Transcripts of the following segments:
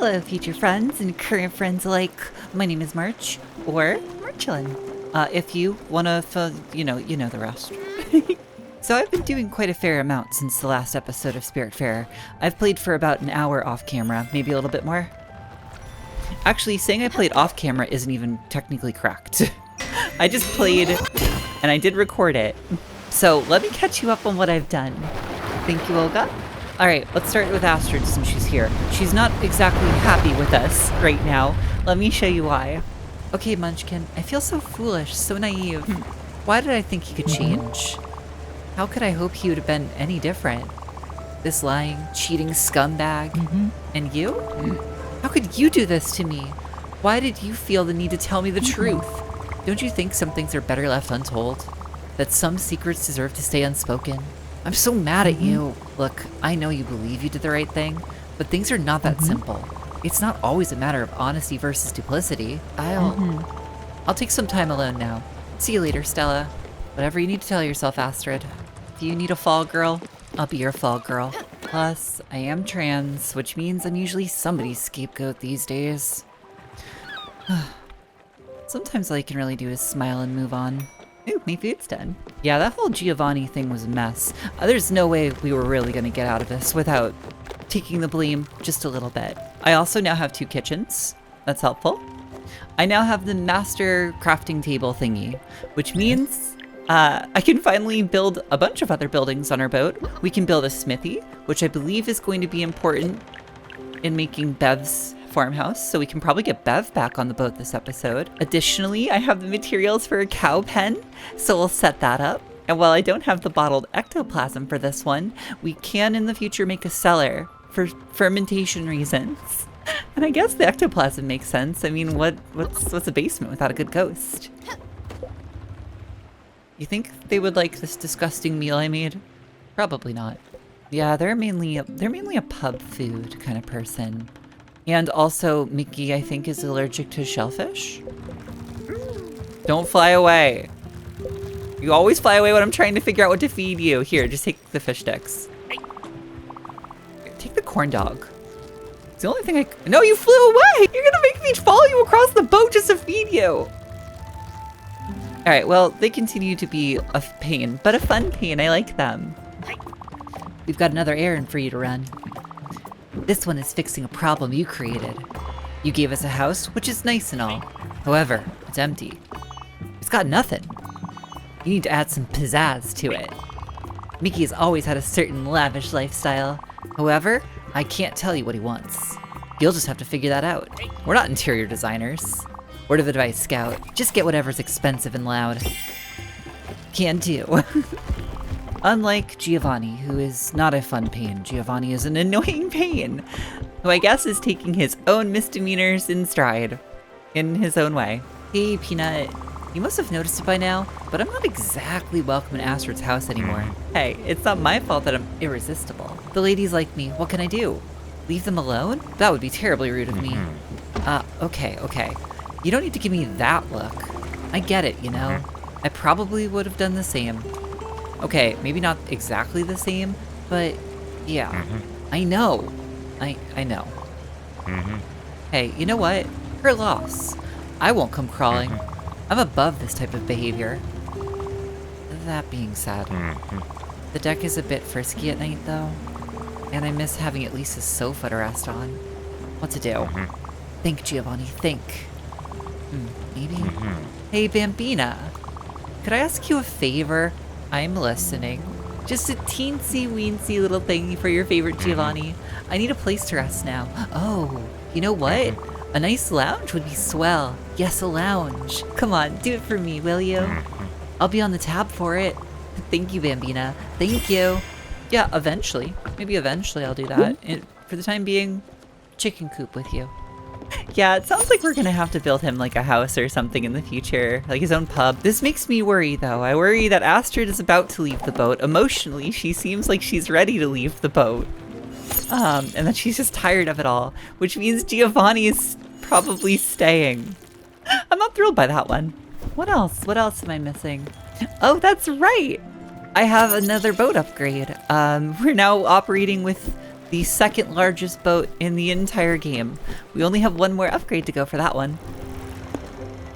Hello, future friends and current friends alike. My name is March, or Marchalan. If you wanna, you know the rest. So I've been doing quite a fair amount since the last episode of Spiritfarer. I've played for about an hour off camera, maybe a little bit more. Actually, saying I played off camera isn't even technically correct. I just played, and I did record it. So let me catch you up on what I've done. Thank you, Olga. All right, let's start with Astrid since she's here. She's not exactly happy with us right now. Let me show you why. Okay, Munchkin, I feel so foolish, so naive. Why did I think he could change? How could I hope he would have been any different? This lying, cheating scumbag. And you? How could you do this to me? Why did you feel the need to tell me the truth? Don't you think some things are better left untold? That some secrets deserve to stay unspoken? I'm so mad at you. Look, I know you believe you did the right thing, but things are not that simple. It's not always a matter of honesty versus duplicity. I'll take some time alone now. See you later, Stella. Whatever you need to tell yourself, Astrid. If you need a fall girl, I'll be your fall girl. Plus, I am trans, which means I'm usually somebody's scapegoat these days. Sometimes all you can really do is smile and move on. Ooh, my food's done. Yeah, that whole Giovanni thing was a mess. There's no way we were really gonna get out of this without taking the blame just a little bit. I also now have 2 kitchens. That's helpful. I now have the master crafting table thingy, which means I can finally build a bunch of other buildings on our boat. We can build a smithy, which I believe is going to be important in making Bev's farmhouse, so we can probably get Bev back on the boat this episode. Additionally, I have the materials for a cow pen, so we'll set that up. And while I don't have the bottled ectoplasm for this one, we can in the future make a cellar for fermentation reasons. And I guess the ectoplasm makes sense. I mean, what's a basement without a good ghost? You think they would like this disgusting meal I made? Probably not. Yeah, they're mainly a pub food kind of person. And also, Mickey, I think, is allergic to shellfish. Don't fly away. You always fly away when I'm trying to figure out what to feed you. Here, just take the fish sticks. Take the corn dog. It's the only thing I... No, you flew away! You're gonna make me follow you across the boat just to feed you! Alright, well, they continue to be a pain, but a fun pain. I like them. We've got another errand for you to run. This one is fixing a problem you created. You gave us a house, which is nice and all. However, it's empty. It's got nothing. You need to add some pizzazz to it. Mickey has always had a certain lavish lifestyle. However, I can't tell you what he wants. You'll just have to figure that out. We're not interior designers. Word of advice, Scout. Just get whatever's expensive and loud. Can do. Unlike Giovanni, who is not a fun pain, Giovanni is an annoying pain, who I guess is taking his own misdemeanors in stride, in his own way. Hey, Peanut. You must have noticed it by now, but I'm not exactly welcome in Astrid's house anymore. Hey, it's not my fault that I'm irresistible. The ladies like me. What can I do? Leave them alone? That would be terribly rude of me. Okay. You don't need to give me that look. I get it, you know? I probably would have done the same. Okay, maybe not exactly the same, but yeah. I know. I know. Hey, you know what? Her loss. I won't come crawling. I'm above this type of behavior. That being said, the deck is a bit frisky at night though, and I miss having at least a sofa to rest on. What to do? Think, Giovanni, think. Maybe? Hey, Bambina. Could I ask you a favor? I'm listening. Just a teensy-weensy little thing for your favorite Giovanni. I need a place to rest now. Oh, you know what? A nice lounge would be swell. Yes, a lounge. Come on, do it for me, will you? I'll be on the tab for it. Thank you, Bambina. Thank you. Yeah, eventually. Maybe eventually I'll do that. For the time being, chicken coop with you. Yeah, it sounds like we're gonna have to build him like a house or something in the future, like his own pub. This makes me worry though. I worry that Astrid is about to leave the boat. Emotionally, she seems like she's ready to leave the boat. And that she's just tired of it all, which means Giovanni is probably staying. I'm not thrilled by that one. What else? What else am I missing? Oh, that's right. I have another boat upgrade. We're now operating with The second largest boat in the entire game. We only have one more upgrade to go for that one.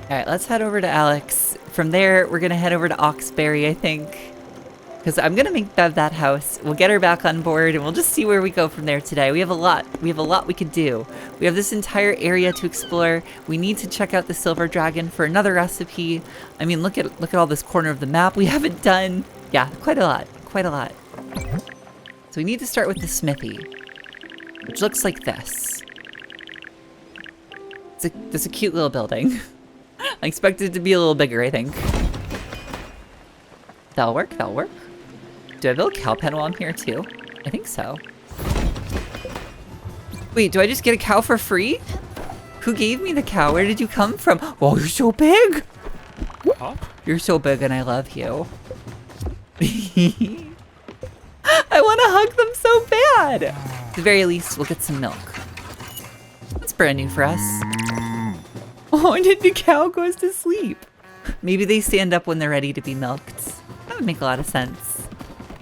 All right, let's head over to Alex. From there, we're gonna head over to Oxbury, I think. Because I'm gonna make Bev that house. We'll get her back on board and we'll just see where we go from there today. We have a lot we could do. We have this entire area to explore. We need to check out the Silver Dragon for another recipe. I mean, look at all this corner of the map we haven't done. Yeah, quite a lot. So we need to start with the smithy, which looks like this. It's a cute little building. I expected it to be a little bigger, I think. That'll work. Do I build a cow pen while I'm here too? I think so. Wait, do I just get a cow for free? Who gave me the cow? Where did you come from? Oh, you're so big! Huh? You're so big and I love you. I want to hug them so bad! At the very least, we'll get some milk. That's brand new for us. Oh, and then the cow goes to sleep. Maybe they stand up when they're ready to be milked. That would make a lot of sense.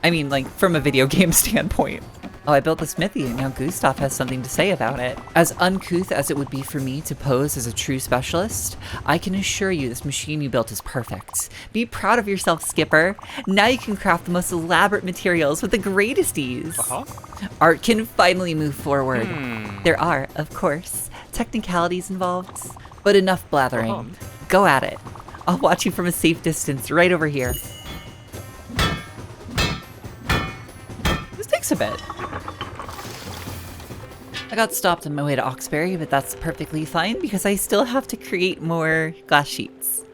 I mean, like, from a video game standpoint. Oh, I built the smithy, and now Gustav has something to say about it. As uncouth as it would be for me to pose as a true specialist, I can assure you this machine you built is perfect. Be proud of yourself, Skipper. Now you can craft the most elaborate materials with the greatest ease. Art can finally move forward. There are, of course, technicalities involved, but enough blathering. Go at it. I'll watch you from a safe distance right over here. This takes a bit. I got stopped on my way to Oxbury, but that's perfectly fine because I still have to create more glass sheets.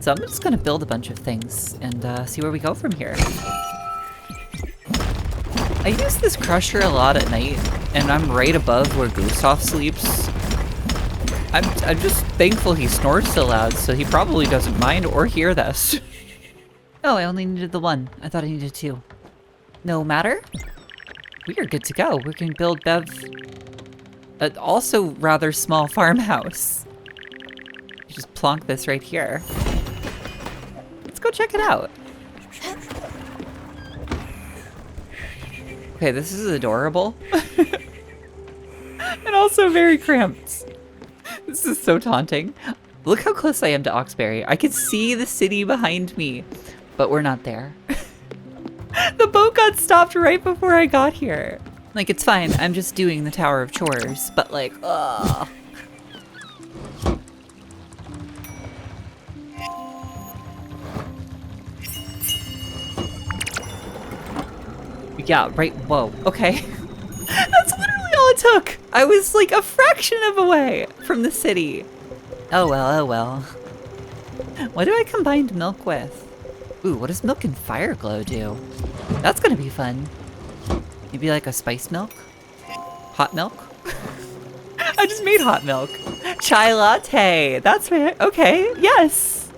So I'm just gonna build a bunch of things and see where we go from here. I use this crusher a lot at night, and I'm right above where Gustav sleeps. I'm just thankful he snores so loud, so he probably doesn't mind or hear this. Oh, I only needed the one. I thought I needed two. No matter. We are good to go. We can build Bev an also rather small farmhouse. Just plonk this right here. Let's go check it out. Okay, this is adorable. And also very cramped. This is so taunting. Look how close I am to Oxbury. I can see the city behind me, but we're not there. The boat got stopped right before I got here. Like, it's fine. I'm just doing the Tower of Chores, but like, ugh. Yeah, right. Whoa. Okay. That's literally all it took. I was like a fraction of a way from the city. Oh well, oh well. What do I combine milk with? Ooh, what does milk and fire glow do? That's gonna be fun. Maybe like a spice milk? Hot milk? I just made hot milk. Chai latte. That's right. Okay, yes.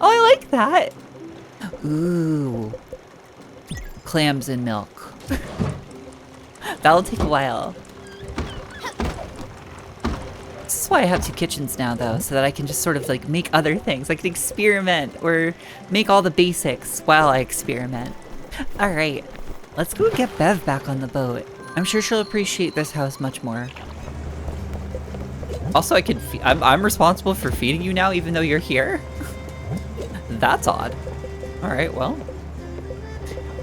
Oh, I like that. Ooh. Clams and milk. That'll take a while. This is why I have two kitchens now, though, so that I can just sort of like make other things. I can experiment or make all the basics while I experiment. All right, let's go get Bev back on the boat. I'm sure she'll appreciate this house much more. Also, I'm responsible for feeding you now, even though you're here. That's odd. All right, well.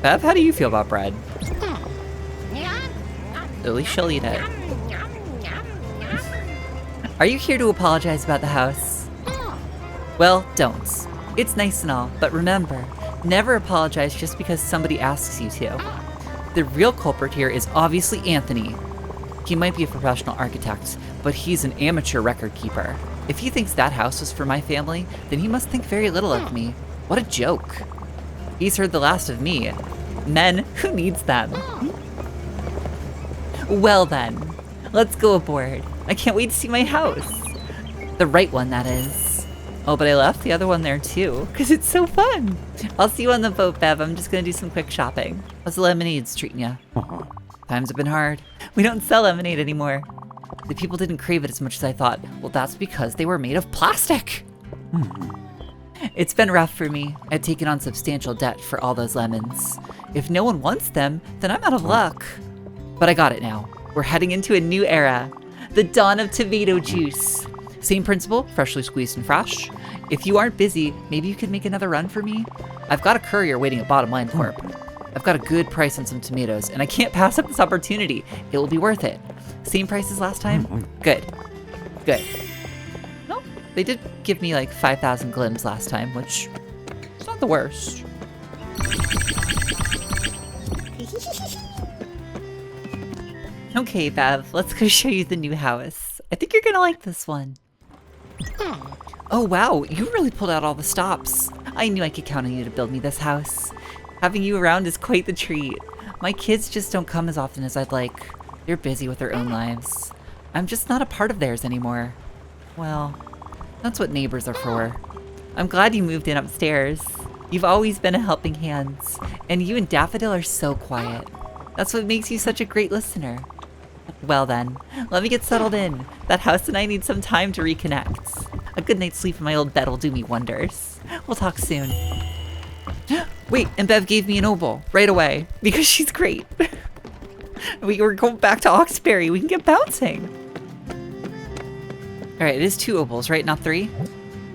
Bev, how do you feel about bread? At least she'll eat it. Are you here to apologize about the house? Well, don't. It's nice and all, but remember, never apologize just because somebody asks you to. The real culprit here is obviously Anthony. He might be a professional architect, but he's an amateur record keeper. If he thinks that house was for my family, then he must think very little of me. What a joke. He's heard the last of me. Men, who needs them? Well then, let's go aboard. I can't wait to see my house. The right one, that is. Oh, but I left the other one there too, because it's so fun. I'll see you on the boat, Bev. I'm just gonna do some quick shopping. How's the lemonades treating ya? Times have been hard. We don't sell lemonade anymore. The people didn't crave it as much as I thought. Well, that's because they were made of plastic. It's been rough for me. I've taken on substantial debt for all those lemons. If no one wants them, then I'm out of luck. But I got it now. We're heading into a new era. The dawn of tomato juice. Same principle, freshly squeezed and fresh. If you aren't busy, maybe you could make another run for me? I've got a courier waiting at Bottom Line Corp. I've got a good price on some tomatoes, and I can't pass up this opportunity. It will be worth it. Same price as last time? Good. Good. No, they did give me like 5,000 glims last time, which is not the worst. Okay, Bev, let's go show you the new house. I think you're gonna like this one. Oh wow, you really pulled out all the stops. I knew I could count on you to build me this house. Having you around is quite the treat. My kids just don't come as often as I'd like. They're busy with their own lives. I'm just not a part of theirs anymore. Well, that's what neighbors are for. I'm glad you moved in upstairs. You've always been a helping hand, and you and Daffodil are so quiet. That's what makes you such a great listener. Well then, let me get settled in. That house and I need some time to reconnect. A good night's sleep in my old bed will do me wonders. We'll talk soon. Wait, and Bev gave me an opal right away because she's great. We're going back to Oxbury. We can get bouncing. All right, it is 2 opals, right? Not 3?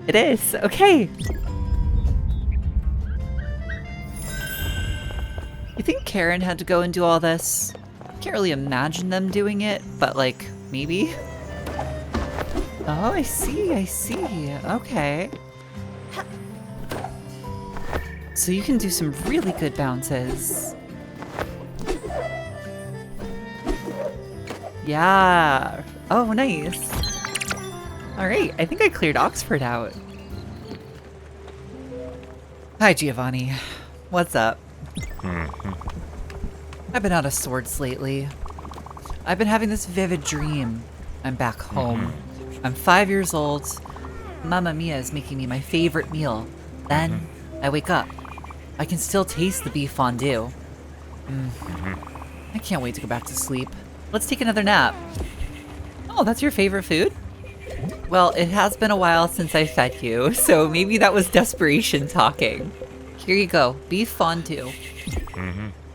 It is. Okay. You think Karen had to go and do all this? Can't really imagine them doing it, but like, maybe? Oh, I see. Okay. So you can do some really good bounces. Yeah. Oh, nice. All right, I think I cleared Oxford out. Hi, Giovanni. What's up? I've been out of sorts lately. I've been having this vivid dream. I'm back home. I'm 5 years old. Mamma Mia is making me my favorite meal. Then I wake up. I can still taste the beef fondue. I can't wait to go back to sleep. Let's take another nap. Oh, that's your favorite food? Well, it has been a while since I fed you, so maybe that was desperation talking. Here you go, beef fondue.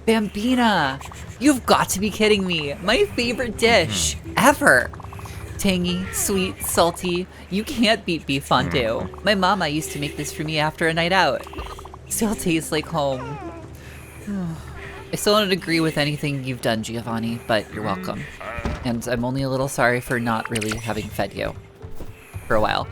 Bambina! You've got to be kidding me! My favorite dish, ever! Tangy, sweet, salty, you can't beat beef fondue. My mama used to make this for me after a night out. Still tastes like home. I still don't agree with anything you've done, Giovanni, but you're welcome. And I'm only a little sorry for not really having fed you for a while.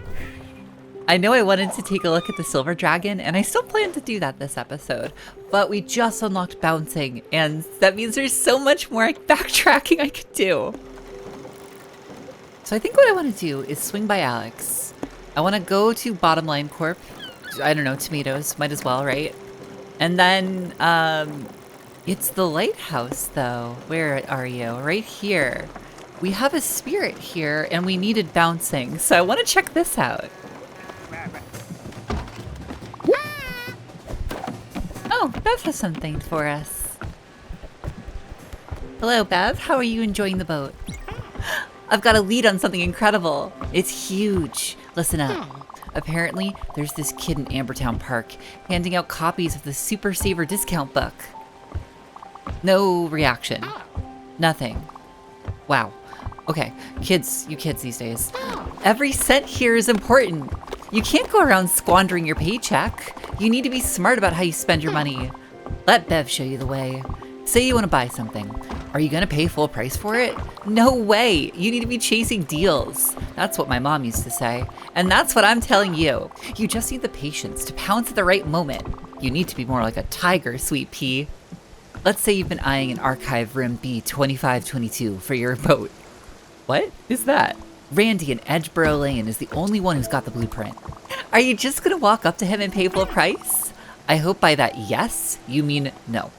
I know I wanted to take a look at the silver dragon, and I still plan to do that this episode, but we just unlocked bouncing, and that means there's so much more backtracking I could do. So I think what I want to do is swing by Alex. I want to go to Bottom Line Corp. I don't know, tomatoes, might as well, right? And then, it's the lighthouse, though. Where are you? Right here. We have a spirit here, and we needed bouncing, so I want to check this out. Oh, Bev has something for us. Hello, Bev. How are you enjoying the boat? I've got a lead on something incredible. It's huge. Listen up. Apparently, there's this kid in Ambertown Park handing out copies of the Super Saver discount book. No reaction. Nothing. Wow. Okay, kids, you kids these days. Every cent here is important. You can't go around squandering your paycheck. You need to be smart about how you spend your money. Let Bev show you the way. Say you want to buy something. Are you going to pay full price for it? No way. You need to be chasing deals. That's what my mom used to say. And that's what I'm telling you. You just need the patience to pounce at the right moment. You need to be more like a tiger, sweet pea. Let's say you've been eyeing an archive rim B2522 for your boat. What is that? Randy in Edgeboro Lane is the only one who's got the blueprint. Are you just gonna walk up to him and pay full price? I hope by that yes, you mean no.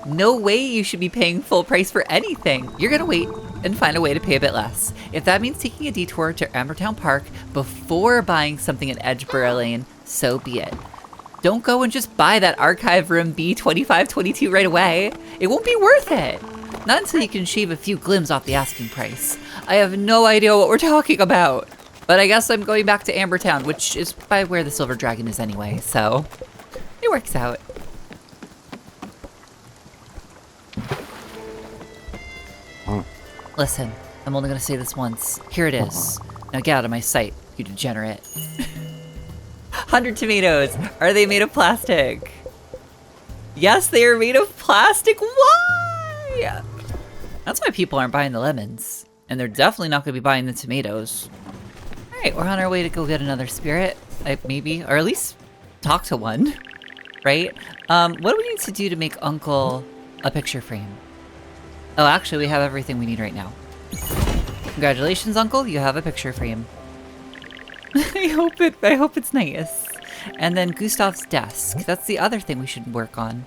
No way you should be paying full price for anything. You're gonna wait and find a way to pay a bit less. If that means taking a detour to Ambertown Park before buying something at Edgeboro Lane, so be it. Don't go and just buy that archive room B2522 right away. It won't be worth it. Not until you can shave a few glims off the asking price. I have no idea what we're talking about. But I guess I'm going back to Ambertown, which is by where the Silver Dragon is anyway, so it works out. Listen, I'm only gonna say this once. Here it is. Now get out of my sight, you degenerate. 100 tomatoes. Are they made of plastic? Yes, they are made of plastic. Why? That's why people aren't buying the lemons. And they're definitely not gonna be buying the tomatoes. All right, we're on our way to go get another spirit. Maybe, or at least talk to one, right? What do we need to do to make Uncle a picture frame? Oh, actually, we have everything we need right now. Congratulations, Uncle, you have a picture frame. I hope it's nice. And then Gustav's desk. That's the other thing we should work on.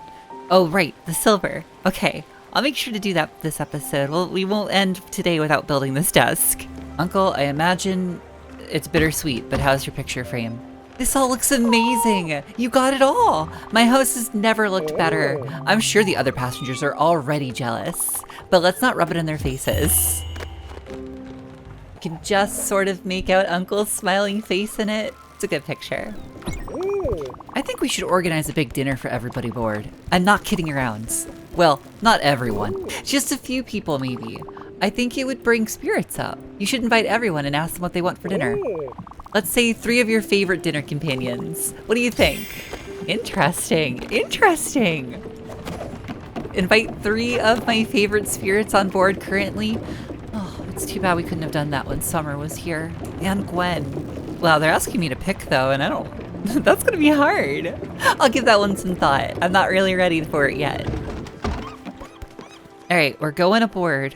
Oh, right, the silver. Okay, I'll make sure to do that this episode. Well, we won't end today without building this desk. Uncle, I imagine it's bittersweet, but how's your picture frame? This all looks amazing! You got it all! My house has never looked better. I'm sure the other passengers are already jealous, but let's not rub it in their faces. You can just sort of make out Uncle's smiling face in it. It's a good picture. I think we should organize a big dinner for everybody aboard. I'm not kidding around. Well, not everyone. Just a few people, maybe. I think it would bring spirits up. You should invite everyone and ask them what they want for dinner. Let's say 3 of your favorite dinner companions. What do you think? Interesting. Interesting. Invite 3 of my favorite spirits on board currently. Oh, it's too bad we couldn't have done that when Summer was here. And Gwen. Wow, they're asking me to pick though, and I don't... That's gonna be hard. I'll give that one some thought. I'm not really ready for it yet. All right, we're going aboard.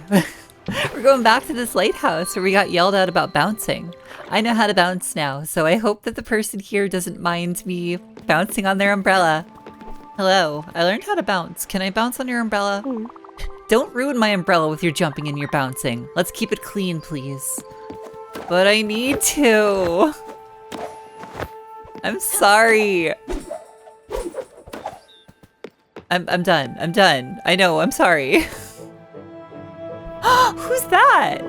We're going back to this lighthouse where we got yelled at about bouncing. I know how to bounce now, so I hope that the person here doesn't mind me bouncing on their umbrella. Hello, I learned how to bounce. Can I bounce on your umbrella? Don't ruin my umbrella with your jumping and your bouncing. Let's keep it clean, please. But I need to. I'm sorry. I'm done. I'm done. I know, I'm sorry. Who's that?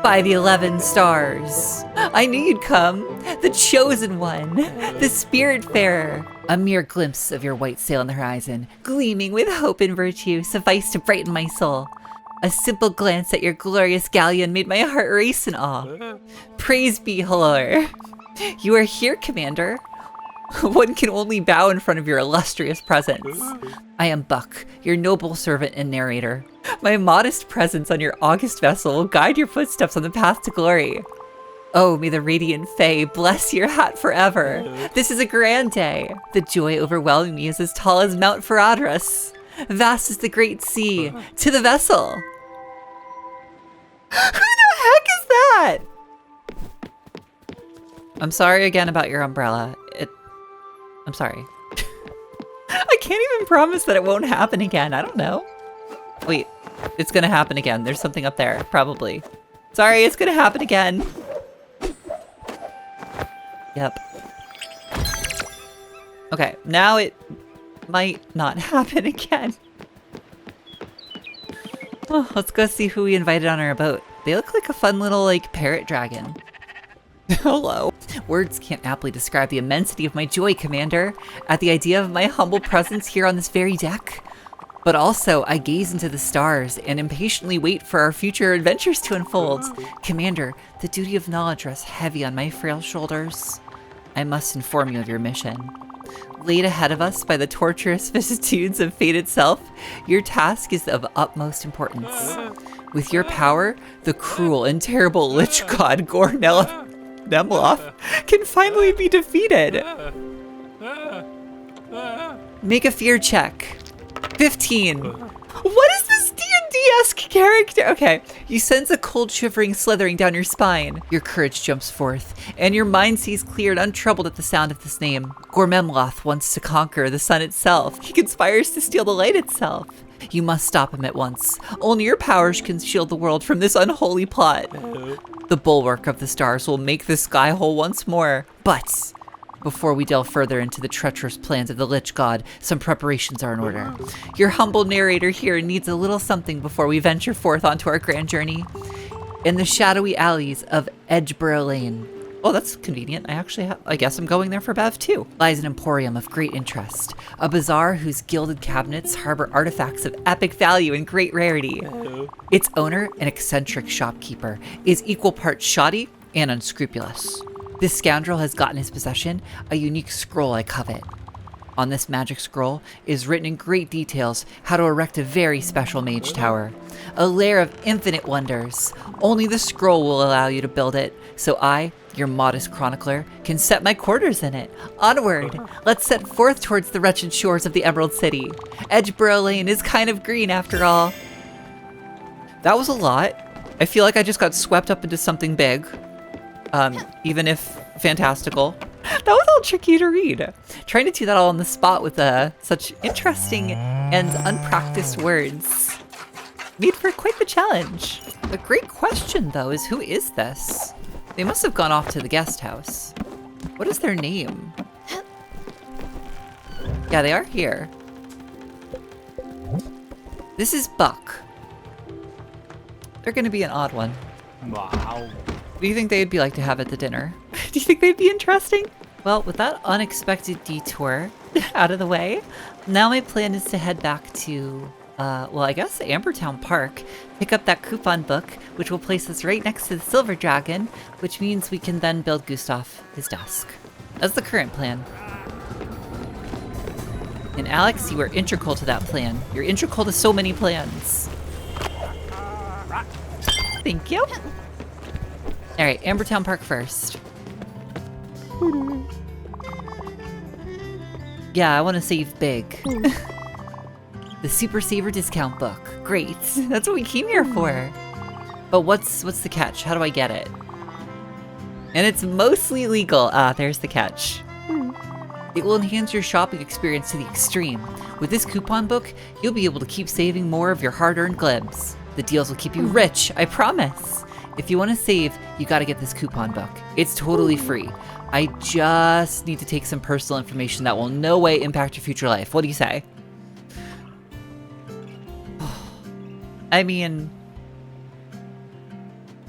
By the 11 stars. I knew you'd come. The chosen one. The Spiritfarer. A mere glimpse of your white sail on the horizon, gleaming with hope and virtue, sufficed to brighten my soul. A simple glance at your glorious galleon made my heart race in awe. Praise be, Halor. You are here, Commander. One can only bow in front of your illustrious presence. I am Buck, your noble servant and narrator. My modest presence on your august vessel will guide your footsteps on the path to glory. Oh, may the radiant Fae bless your hat forever. This is a grand day. The joy overwhelming me is as tall as Mount Faradras. Vast is the great sea. To the vessel. Who the heck is that? I'm sorry again about your umbrella. I'm sorry. I can't even promise that it won't happen again. I don't know. Wait, it's gonna happen again. There's something up there, probably. Sorry, it's gonna happen again. Yep. Okay, now it might not happen again. Oh, let's go see who we invited on our boat. They look like a fun little, like, parrot dragon. Hello. Words can't aptly describe the immensity of my joy, Commander, at the idea of my humble presence here on this very deck. But also, I gaze into the stars and impatiently wait for our future adventures to unfold. Commander, the duty of knowledge rests heavy on my frail shoulders. I must inform you of your mission. Laid ahead of us by the torturous vicissitudes of fate itself, your task is of utmost importance. With your power, the cruel and terrible Lich God Nemloth can finally be defeated. Make a fear check. 15. What is this D&D-esque character? Okay, you sense a cold shivering slithering down your spine. Your courage jumps forth, and your mind sees clear and untroubled at the sound of this name. Gormemloth wants to conquer the sun itself. He conspires to steal the light itself. You must stop him at once. Only your powers can shield the world from this unholy plot. The bulwark of the stars will make the sky whole once more. But before we delve further into the treacherous plans of the Lich God, some preparations are in order. Your humble narrator here needs a little something before we venture forth onto our grand journey. In the shadowy alleys of Edgeborough Lane, Oh, that's convenient. I guess I'm going there for Bev too. Lies an emporium of great interest. A bazaar whose gilded cabinets harbor artifacts of epic value and great rarity. Its owner, an eccentric shopkeeper, is equal parts shoddy and unscrupulous. This scoundrel has got in his possession a unique scroll I covet. On this magic scroll is written in great details how to erect a very special mage tower. A lair of infinite wonders. Only the scroll will allow you to build it, so I, your modest chronicler, can set my quarters in it. Onward! Let's set forth towards the wretched shores of the Emerald City. Edgeboro Lane is kind of green after all. That was a lot. I feel like I just got swept up into something big. Even if fantastical. That was all tricky to read. Trying to do that all on the spot with such interesting and unpracticed words made for quite the challenge. A great question, though, is who is this? They must have gone off to the guest house. What is their name? Yeah, they are here. This is Buck. They're gonna be an odd one. Wow. What do you think they'd be like to have at the dinner? Do you think they'd be interesting? Well, with that unexpected detour out of the way, now my plan is to head back to, well, I guess Ambertown Park, pick up that coupon book, which will place us right next to the Silver Dragon, which means we can then build Gustav his desk. That's the current plan. And Alex, you are integral to that plan. You're integral to so many plans. Thank you. All right, Ambertown Park first. Yeah, I want to save big. The Super Saver discount book. Great. That's what we came here for. But what's the catch? How do I get it? And it's mostly legal. Ah, there's the catch. It will enhance your shopping experience to the extreme. With this coupon book, you'll be able to keep saving more of your hard-earned glibs. The deals will keep you rich, I promise. If you want to save, you gotta get this coupon book. It's totally free. I just need to take some personal information that will in no way impact your future life. What do you say? I mean,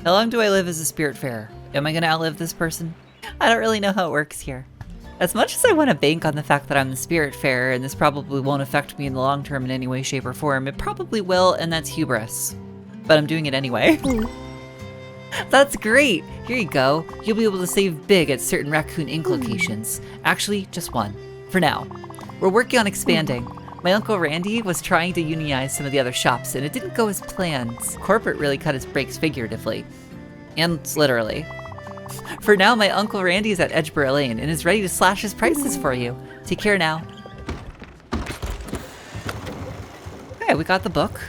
how long do I live as a Spiritfarer? Am I gonna outlive this person? I don't really know how it works here. As much as I want to bank on the fact that I'm the Spiritfarer and this probably won't affect me in the long term in any way, shape, or form, it probably will, and that's hubris. But I'm doing it anyway. That's great! Here you go. You'll be able to save big at certain Raccoon Inc. locations. Actually, just one. For now. We're working on expanding. My Uncle Randy was trying to unionize some of the other shops, and it didn't go as planned. Corporate really cut his brakes figuratively. And literally. For now, my Uncle Randy is at Edgeboro Lane and is ready to slash his prices for you. Take care now. Okay, we got the book.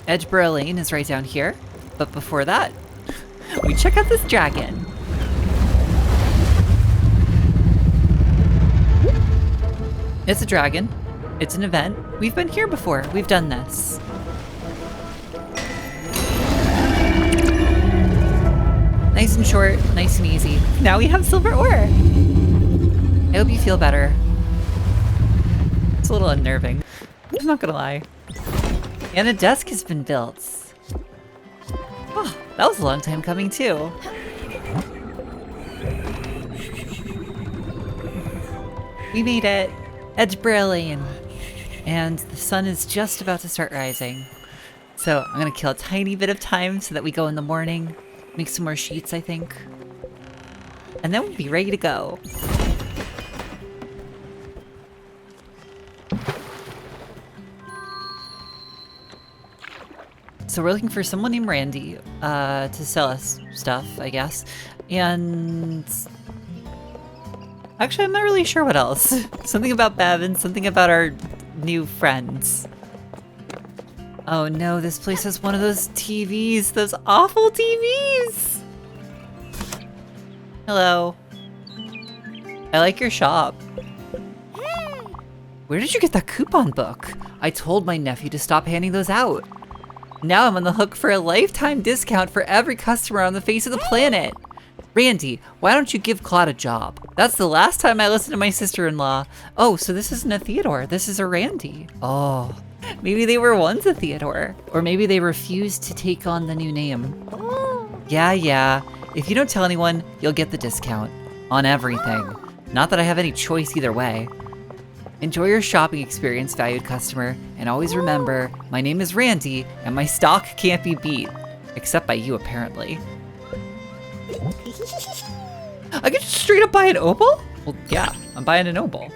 Edgeboro Lane is right down here. But before that, we check out this dragon. It's a dragon. It's an event. We've been here before. We've done this. Nice and short, nice and easy. Now we have silver ore. I hope you feel better. It's a little unnerving. I'm not gonna lie. And a desk has been built. Oh, that was a long time coming too. We made it. Edgeboro Lane. And the sun is just about to start rising. So I'm gonna kill a tiny bit of time so that we go in the morning. Make some more sheets, I think. And then we'll be ready to go. So we're looking for someone named Randy to sell us stuff, I guess. And actually, I'm not really sure what else. Something about Bev and something about our new friends. Oh no, this place has one of those TVs, those awful TVs! Hello. I like your shop. Where did you get that coupon book? I told my nephew to stop handing those out. Now I'm on the hook for a lifetime discount for every customer on the face of the planet. Randy, why don't you give Claude a job? That's the last time I listened to my sister-in-law. Oh, so this isn't a Theodore, this is a Randy. Oh. Maybe they were once a Theodore. Or maybe they refused to take on the new name. Yeah. If you don't tell anyone, you'll get the discount. On everything. Not that I have any choice either way. Enjoy your shopping experience, valued customer, and always remember, my name is Randy, and my stock can't be beat. Except by you, apparently. I could just straight up buy an opal? Well, yeah, I'm buying an opal.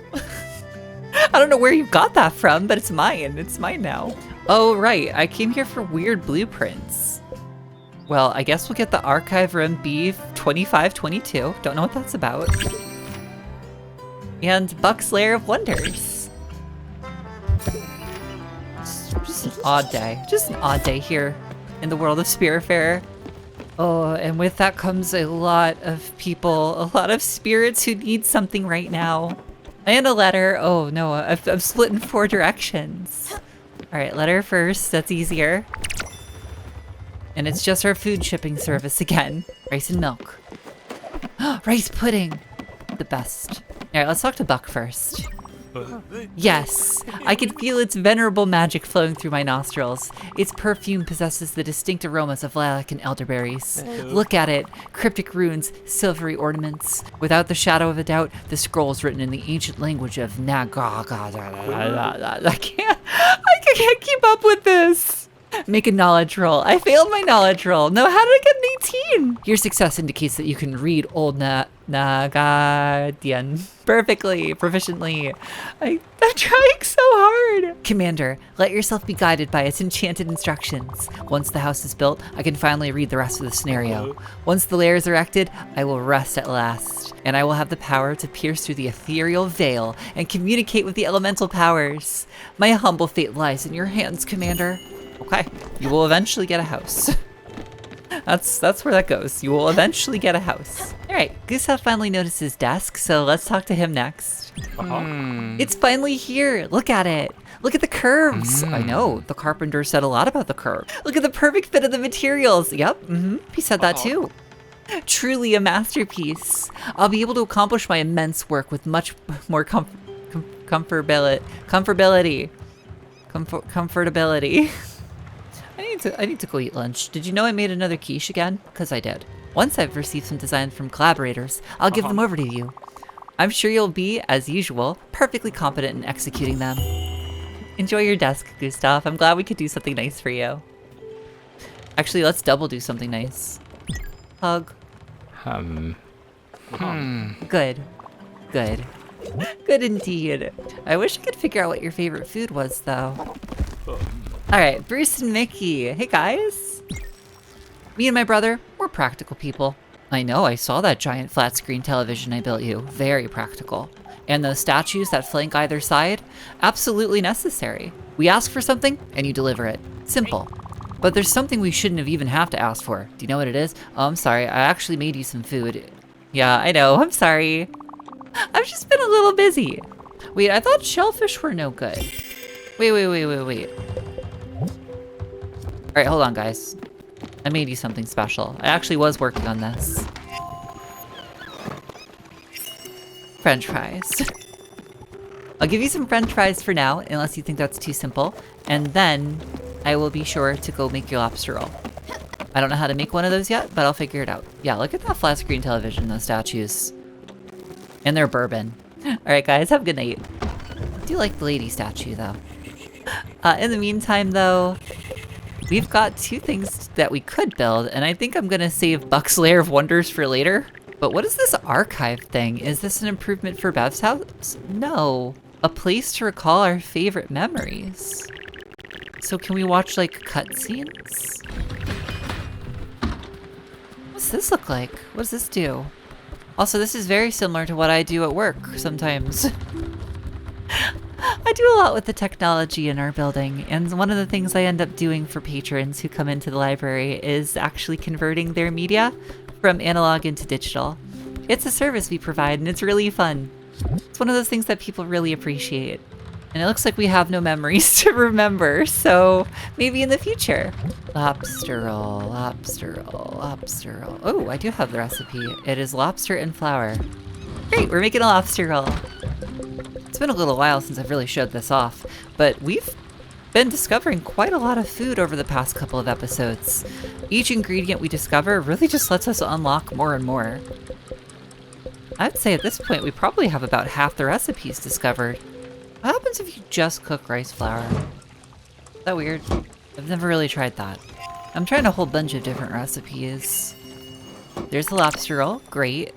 I don't know where you got that from, but it's mine. It's mine now. Oh, right, I came here for weird blueprints. Well, I guess we'll get the Archive Room B2522. Don't know what that's about. And Buck's Lair of Wonders. Just an odd day. Just an odd day here in the world of Spiritfarer. Oh, and with that comes a lot of people, a lot of spirits who need something right now. And a letter. Oh no, I'm split in 4 directions. All right, letter first, that's easier. And it's just our food shipping service again. Rice and milk. Rice pudding, the best. All right, let's talk to Buck first. Yes, I can feel its venerable magic flowing through my nostrils. Its perfume possesses the distinct aromas of lilac and elderberries. Look at it, cryptic runes, silvery ornaments. Without the shadow of a doubt, the scrolls written in the ancient language of Naga. I can't keep up with this. Make a knowledge roll. I failed my knowledge roll. No, how did I get an 18? Your success indicates that you can read Old Nagadian perfectly, proficiently. I'm trying so hard. Commander, let yourself be guided by its enchanted instructions. Once the house is built, I can finally read the rest of the scenario. Once the lair is erected, I will rest at last. And I will have the power to pierce through the ethereal veil and communicate with the elemental powers. My humble fate lies in your hands, Commander. Okay, you will eventually get a house. That's where that goes. You will eventually get a house. All right, Gustav finally noticed his desk, so let's talk to him next. It's finally here. Look at it. Look at the curves. I know, the carpenter said a lot about the curve. Look at the perfect fit of the materials. Yep, he said that too. Truly a masterpiece. I'll be able to accomplish my immense work with much more comfortability. I need to go eat lunch. Did you know I made another quiche again? Because I did. Once I've received some designs from collaborators, I'll give them over to you. I'm sure you'll be, as usual, perfectly competent in executing them. Enjoy your desk, Gustav. I'm glad we could do something nice for you. Actually, let's double do something nice. Hug. Good. Good. Good indeed. I wish I could figure out what your favorite food was, though. All right, Bruce and Mickey. Hey, guys. Me and my brother, we're practical people. I know, I saw that giant flat screen television I built you. Very practical. And those statues that flank either side, absolutely necessary. We ask for something, and you deliver it. Simple. But there's something we shouldn't have even have to ask for. Do you know what it is? Oh, I'm sorry, I actually made you some food. Yeah, I know, I'm sorry. I've just been a little busy. Wait, I thought shellfish were no good. Wait. All right, hold on, guys. I made you something special. I actually was working on this. French fries. I'll give you some French fries for now, unless you think that's too simple. And then I will be sure to go make your lobster roll. I don't know how to make one of those yet, but I'll figure it out. Yeah, look at that flat screen television, those statues. And they're bourbon. All right, guys, have a good night. I do like the lady statue, though. In the meantime, though, we've got 2 things that we could build, and I think I'm gonna save Buck's Lair of Wonders for later. But what is this archive thing? Is this an improvement for Bev's house? No. A place to recall our favorite memories. So can we watch, like, cutscenes? What's this look like? What does this do? Also, this is very similar to what I do at work sometimes. I do a lot with the technology in our building, and one of the things I end up doing for patrons who come into the library is actually converting their media from analog into digital. It's a service we provide, and it's really fun. It's one of those things that people really appreciate. And it looks like we have no memories to remember, so maybe in the future. Lobster roll, lobster roll, lobster roll. Oh, I do have the recipe. It is lobster and flour. Great, we're making a lobster roll. It's been a little while since I've really showed this off, but we've been discovering quite a lot of food over the past couple of episodes. Each ingredient we discover really just lets us unlock more and more. I'd say at this point we probably have about half the recipes discovered. What happens if you just cook rice flour? Is that weird? I've never really tried that. I'm trying a whole bunch of different recipes. There's the lobster roll, great.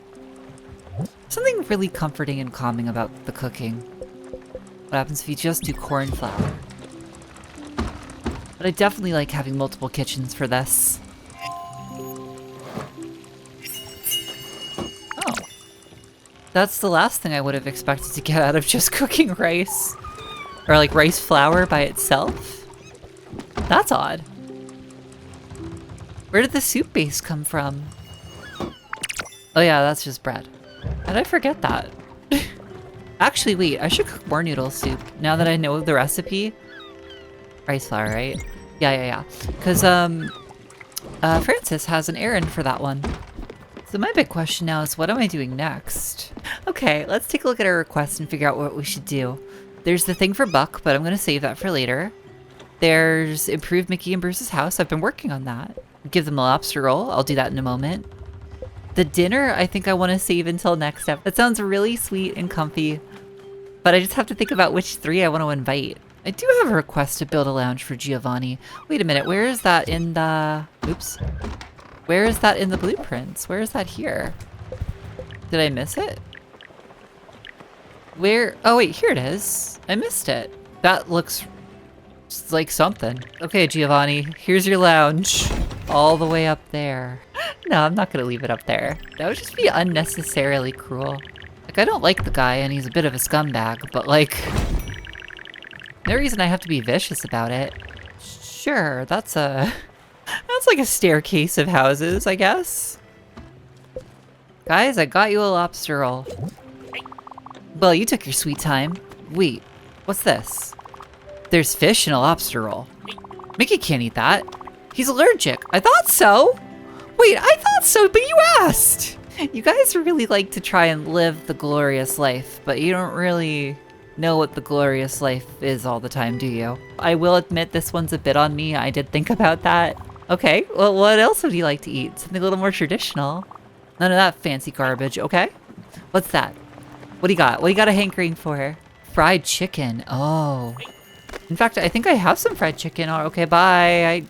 Something really comforting and calming about the cooking. What happens if you just do corn flour? But I definitely like having multiple kitchens for this. Oh. That's the last thing I would have expected to get out of just cooking rice. Or like rice flour by itself. That's odd. Where did the soup base come from? Oh yeah, that's just bread. How did I forget that? Actually, wait, I should cook more noodle soup now that I know the recipe. Rice flour, right? Yeah. Because, Francis has an errand for that one. So my big question now is, what am I doing next? Okay, let's take a look at our request and figure out what we should do. There's the thing for Buck, but I'm going to save that for later. There's improve Mickey and Bruce's house. I've been working on that. Give them a lobster roll. I'll do that in a moment. The dinner, I think I want to save until next step. That sounds really sweet and comfy, but I just have to think about which 3 I want to invite. I do have a request to build a lounge for Giovanni. Wait a minute, where is that in the... Oops. Where is that in the blueprints? Where is that here? Did I miss it? Where? Oh wait, here it is. I missed it. That looks like something. Okay, Giovanni, here's your lounge. All the way up there. No, I'm not gonna leave it up there. That would just be unnecessarily cruel. Like, I don't like the guy and he's a bit of a scumbag, but like, no reason I have to be vicious about it. Sure, that's like a staircase of houses, I guess. Guys, I got you a lobster roll. Well, you took your sweet time. Wait, what's this? There's fish in a lobster roll. Mickey can't eat that. He's allergic. I thought so. Wait, I thought so, but you asked. You guys really like to try and live the glorious life, but you don't really know what the glorious life is all the time, do you? I will admit this one's a bit on me. I did think about that. Okay, well, what else would you like to eat? Something a little more traditional. None of that fancy garbage, okay? What's that? What do you got? What do you got a hankering for? Fried chicken. Oh. In fact, I think I have some fried chicken. Oh, okay, bye.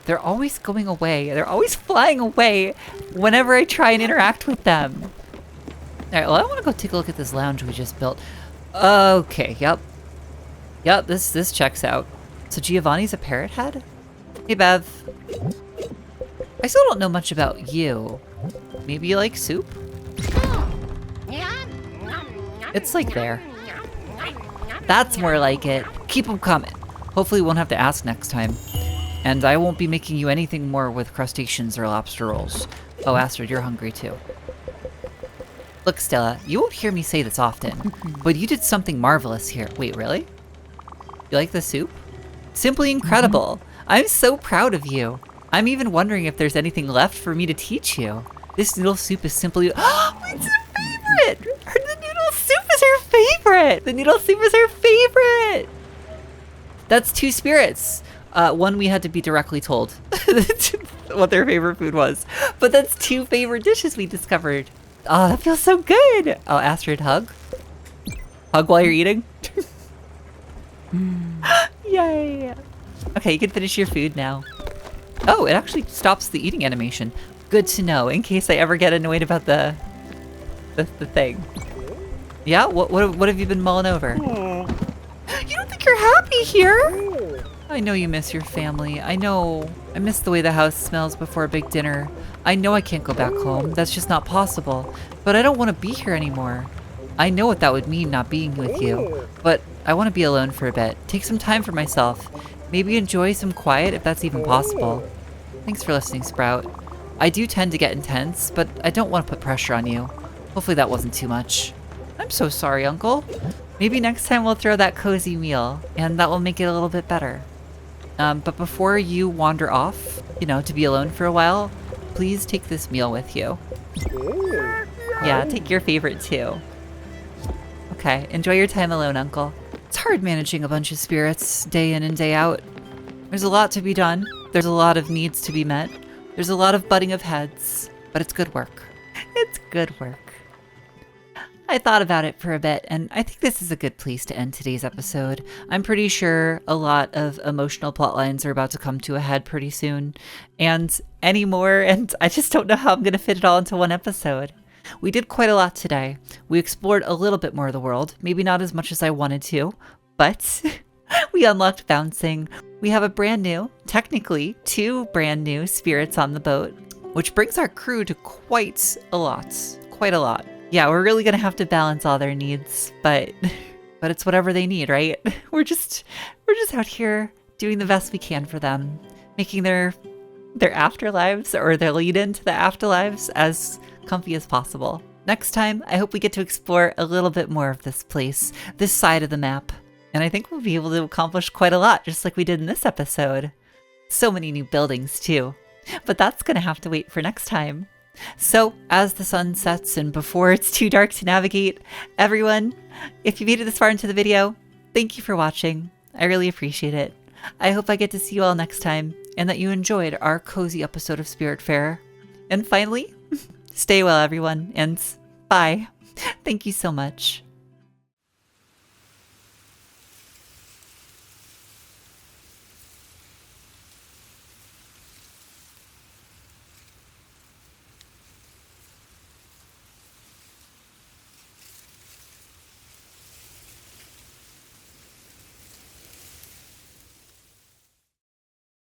They're always going away. They're always flying away whenever I try and interact with them. All right, well, I want to go take a look at this lounge we just built. Okay, yep. Yep, this checks out. So Giovanni's a parrot head? Hey, Bev. I still don't know much about you. Maybe you like soup? It's like there. That's more like it. Keep them coming. Hopefully we won't have to ask next time. And I won't be making you anything more with crustaceans or lobster rolls. Oh, Astrid, you're hungry too. Look, Stella, you won't hear me say this often, but you did something marvelous here. Wait, really? You like the soup? Simply incredible. I'm so proud of you. I'm even wondering if there's anything left for me to teach you. This noodle soup is simply... Oh, it's her favorite! The noodle soup is her favorite! The noodle soup is her favorite! That's 2 spirits. One we had to be directly told what their favorite food was. But that's 2 favorite dishes we discovered. Oh, that feels so good! Oh, Astrid, hug? Hug while you're eating? Yay! Okay, you can finish your food now. Oh, it actually stops the eating animation. Good to know, in case I ever get annoyed about the thing. Yeah? What have you been mulling over? You don't think you're happy here? I know you miss your family. I know. I miss the way the house smells before a big dinner. I know I can't go back home. That's just not possible. But I don't want to be here anymore. I know what that would mean not being with you. But I want to be alone for a bit. Take some time for myself. Maybe enjoy some quiet if that's even possible. Thanks for listening, Sprout. I do tend to get intense, but I don't want to put pressure on you. Hopefully that wasn't too much. I'm so sorry, Uncle. Maybe next time we'll throw that cozy meal, and that will make it a little bit better. But before you wander off, to be alone for a while, please take this meal with you. Yeah, take your favorite too. Okay, enjoy your time alone, Uncle. It's hard managing a bunch of spirits day in and day out. There's a lot to be done. There's a lot of needs to be met. There's a lot of butting of heads, but it's good work. It's good work. I thought about it for a bit, and I think this is a good place to end today's episode. I'm pretty sure a lot of emotional plot lines are about to come to a head pretty soon, and anymore, and I just don't know how I'm going to fit it all into one episode. We did quite a lot today. We explored a little bit more of the world, maybe not as much as I wanted to, but we unlocked bouncing. We have a brand new, technically 2 brand new spirits on the boat, which brings our crew to quite a lot. Yeah, we're really gonna have to balance all their needs, but it's whatever they need, right? We're just out here doing the best we can for them, making their afterlives or their lead into the afterlives as comfy as possible. Next time, I hope we get to explore a little bit more of this place, this side of the map, and I think we'll be able to accomplish quite a lot, just like we did in this episode. So many new buildings too, but that's gonna have to wait for next time. So, as the sun sets and before it's too dark to navigate, everyone, if you made it this far into the video, thank you for watching. I really appreciate it. I hope I get to see you all next time, and that you enjoyed our cozy episode of Spiritfarer. And finally, stay well, everyone, and bye. Thank you so much.